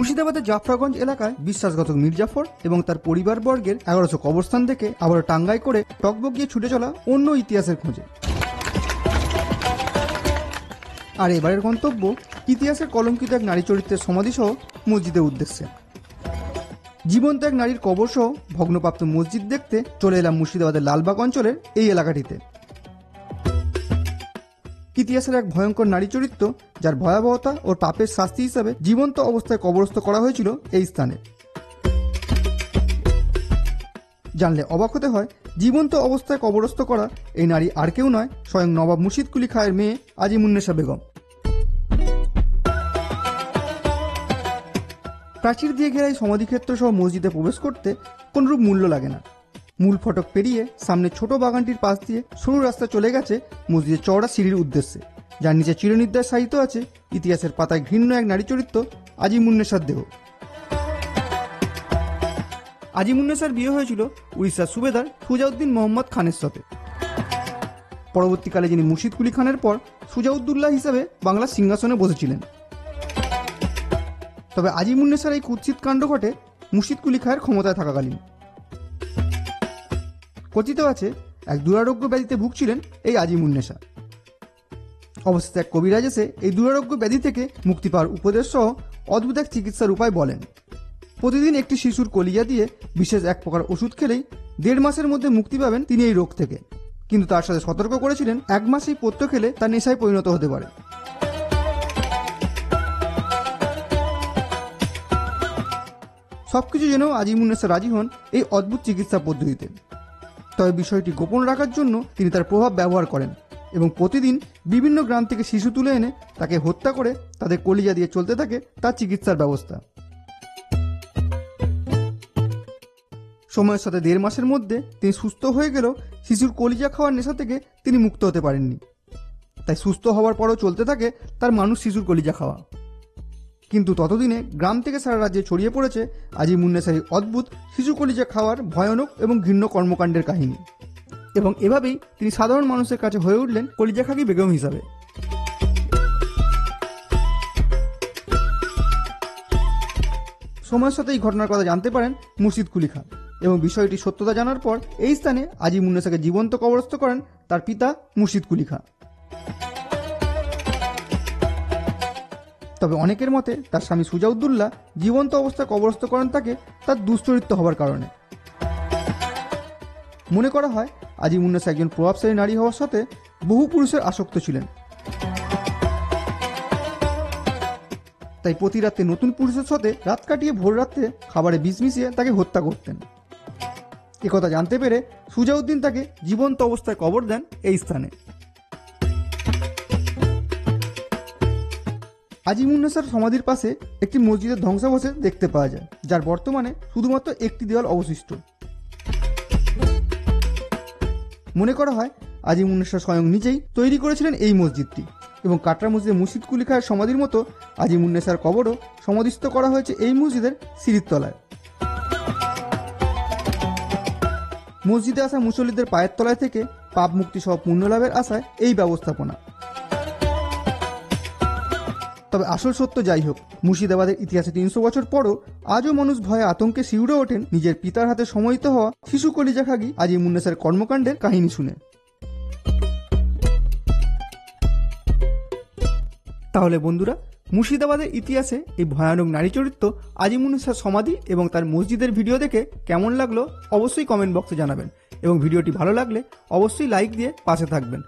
মুর্শিদাবাদের জাফরাগঞ্জ এলাকায় বিশ্বাসঘাতক মির্জাফর এবং তার পরিবারবর্গের 1100 কবরস্থান থেকে আবারও টাঙ্গাই করে টকবক গিয়ে ছুটে চলা অন্য ইতিহাসের খোঁজে। আর এবারের গন্তব্য ইতিহাসের কলঙ্কিত এক নারী চরিত্রের সমাধিসহ মসজিদের উদ্দেশ্যে। জীবন্ত এক নারীর কবরসহ ভগ্নপ্রাপ্ত মসজিদ দেখতে চলে এলাম মুর্শিদাবাদের লালবাগ অঞ্চলের এই এলাকাটিতে। ইতিহাসের এক ভয়ঙ্কর নারী চরিত্র যার ভয়াবহতা ও পাপের শাস্তি হিসাবে জীবন্ত অবস্থায় কবরস্থ করা হয়েছিল এই স্থানে। জানলে অবাক হতে হয়, জীবন্ত অবস্থায় কবরস্থ করা এই নারী আর কেউ নয়, স্বয়ং নবাব মুর্শিদ কুলি খাঁয়ের মেয়ে আজিমুন্নেসা বেগম। প্রাচীর দিয়ে ঘেরা এই সমাধিক্ষেত্র সহ মসজিদে প্রবেশ করতে কোনরূপ মূল্য লাগে না। মূল ফটক পেরিয়ে সামনে ছোট বাগানটির পাশ দিয়ে সরু রাস্তা চলে গেছে মসজিদের চওড়া সিঁড়ির উদ্দেশ্যে, যার নিচে চিরনিদ্রায় শায়িত আছে ইতিহাসের পাতায় ঘৃণ্য এক নারী চরিত্র আজিমুন্নেসার দেহ। আজিমুন্নেসার বিয়ে হয়েছিল উড়িষ্যার সুবেদার সুজাউদ্দিন মোহাম্মদ খানের সাথে। পরবর্তীকালে যিনি মুর্শিদ কুলি খানের পর সুজাউদ্দৌলা হিসাবে বাংলার সিংহাসনে বসেছিলেন। তবে আজিমুন্নেসার এই কুৎসিত কাণ্ড ঘটে মুর্শিদ কুলি খাঁয়ের ক্ষমতায় থাকাকালীন। কথিত আছে এক দুরারোগ্য ব্যাধিতে ভুগছিলেন এই আজিমুন্নেসা। অবশেষে এক কবিরাজ এসে এই দুরারোগ্য ব্যাধি থেকে মুক্তি পাওয়ার উপদেশ সহ অদ্ভুত এক চিকিৎসার উপায় বলেন। প্রতিদিন একটি শিশুর কলিজা দিয়ে বিশেষ এক প্রকার ওষুধ খেলেই 1.5 মাসের মধ্যে মুক্তি পাবেন তিনি এই রোগ থেকে। কিন্তু তার সাথে সতর্ক করেছিলেন 1 মাসেই পথ্য খেলে তার নেশায় পরিণত হতে পারে। সবকিছু জেনেও আজিমুন্নেসা রাজি হন এই অদ্ভুত চিকিৎসা পদ্ধতিতে। তবে বিষয়টি গোপন রাখার জন্য তিনি তার প্রভাব ব্যবহার করেন এবং প্রতিদিন বিভিন্ন গ্রাম থেকে শিশু তুলে এনে তাকে হত্যা করে তাদের কলিজা দিয়ে চলতে থাকে তার চিকিৎসার ব্যবস্থা। সময়ের সাথে 1.5 মাসের মধ্যে তিনি সুস্থ হয়ে গেলেও শিশুর কলিজা খাওয়ার নেশা থেকে তিনি মুক্ত হতে পারেননি। তাই সুস্থ হওয়ার পরও চলতে থাকে তার মানুষ শিশুর কলিজা খাওয়া। কিন্তু ততদিনে গ্রাম থেকে সারা রাজ্যে ছড়িয়ে পড়েছে আজিমুন্নেসার এই অদ্ভুত শিশু কলিজা খাওয়ার ভয়ানক এবং ঘৃণ্য কর্মকাণ্ডের কাহিনী, এবং এভাবেই তিনি সাধারণ মানুষের কাছে হয়ে উঠলেন কলিজা খাকি বেগম হিসাবে। সময়ের সাথে এই ঘটনার কথা জানতে পারেন মুর্শিদ কুলি খাঁ, এবং বিষয়টি সত্যতা জানার পর এই স্থানে আজিমুন্নেসাকে জীবন্ত কবরস্থ করেন তার পিতা মুর্শিদ কুলি খাঁ। তবে অনেকের মতে তার স্বামী সুজাউদ্দৌলা জীবন্ত অবস্থায় কবরস্থ করেন তাকে তার দুশ্চরিত্র হবার কারণে। মনে করা হয় আজিমুন্নেসা একজন প্রভাবশালী নারী হওয়ার সাথে বহু পুরুষের আসক্ত ছিলেন, তাই প্রতি রাতে নতুন পুরুষের সাথে রাত কাটিয়ে ভোর রাত্রে খাবারে বিষ মিশিয়ে তাকে হত্যা করতেন। একথা জানতে পেরে সুজাউদ্দিন তাকে জীবন্ত অবস্থায় কবর দেন এই স্থানে। আজিমুন্নেসার সমাধির পাশে একটি মসজিদের ধ্বংসাবশেষ দেখতে পাওয়া যায়, যার বর্তমানে শুধুমাত্র একটি দেওয়াল অবশিষ্ট। মনে করা হয় আজিমুন্নেসা স্বয়ং নিজেই তৈরি করেছিলেন এই মসজিদটি, এবং কাটরা মসজিদে মুর্শিদ কুলি খাঁয়ের সমাধির মতো আজিমুন্নেসার কবরও সমাধিস্থ করা হয়েছে এই মসজিদের সিঁড়ির তলায়। মসজিদে আসা মুসল্লিদের পায়ের তলায় থেকে পাপ মুক্তি সহ পুণ্য লাভের আশায় এই ব্যবস্থাপনা। তবে আসল সত্য যাই হোক, মুর্শিদাবাদের ইতিহাসে 300 বছর পরও আজও মানুষ ভয়ে আতঙ্কে শিউরে ওঠেন নিজের পিতার হাতে সময়িত হওয়া শিশু কলিজা খাগি আজিমুন্নেসার কর্মকাণ্ডের কাহিনী শুনে। তাহলে বন্ধুরা, মুর্শিদাবাদের ইতিহাসে এই ভয়ানক নারী চরিত্র আজিমুন্নেসার সমাধি এবং তার মসজিদের ভিডিও দেখে কেমন লাগলো অবশ্যই কমেন্ট বক্সে জানাবেন, এবং ভিডিওটি ভালো লাগলে অবশ্যই লাইক দিয়ে পাশে থাকবেন।